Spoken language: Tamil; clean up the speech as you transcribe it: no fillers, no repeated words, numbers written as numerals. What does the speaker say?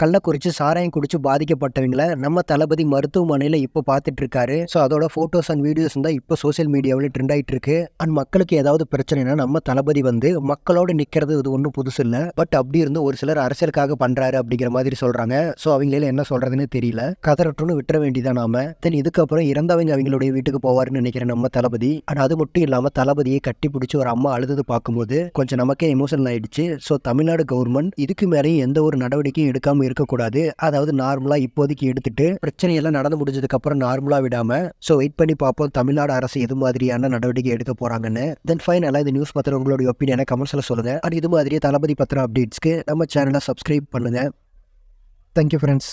கள்ளக்குறிச்சி சாராயம் குடிச்சு பாதிக்கப்பட்டவங்கள நம்ம தளபதி மருத்துவமனையில இப்போ பார்த்துட்டு இருக்காரு. ஸோ அதோட போட்டோஸ் அண்ட் வீடியோஸ் தான் இப்போ சோசியல் மீடியாவில் ட்ரெண்ட் ஆயிட்டு இருக்கு. அண்ட் மக்களுக்கு ஏதாவது பிரச்சனைனா நம்ம தளபதி வந்து மக்களோட நிக்கிறது இது ஒன்றும் புதுசு இல்லை. பட் அப்படி இருந்து ஒரு சிலர் அரசியலுக்காக பண்றாரு அப்படிங்கிற மாதிரி சொல்றாங்க. ஸோ அவங்களால என்ன சொல்றதுன்னு தெரியல. கதறட்டும்னு விட்டுற வேண்டியதான் நாம. தென் இதுக்கப்புறம் இறந்தவங்க அவங்களுடைய வீட்டுக்கு போவாருன்னு நினைக்கிறேன் நம்ம தளபதி. அண்ட் அது மட்டும் இல்லாம தளபதியை கட்டி பிடிச்சி ஒரு அம்மா அழுது பார்க்கும்போது கொஞ்சம் நமக்கே எமோஷனல் ஆயிடுச்சு. ஸோ தமிழ்நாடு கவர்மெண்ட் இதுக்கு மேலேயும் எந்த ஒரு நடவடிக்கையும் எடுக்காம இருக்கக்கூடாது. அதாவது நார்மலா இப்போதைக்கு எடுத்துட்டு பிரச்சனையெல்லாம் நடந்து முடிஞ்சதுக்கு அப்புறம் நார்மலா விடாம சோ வெயிட் பண்ணி பார்ப்போம் தமிழ்நாடு அரசு எது மாதிரியான நடவடிக்கை எடுக்க போறாங்கன்னு. தென் ஃபைனலா இந்த நியூஸ் பத்திர உங்களுடைய ஒப்பீனியனை கமெண்ட்ஸ்ல சொல்லுங்க. அண்ட் இது மாதிரியே தளபதி பத்திர அப்டேட்ஸ்க்கு நம்ம சேனலை சப்ஸ்கிரைப் பண்ணுங்க. Thank you friends.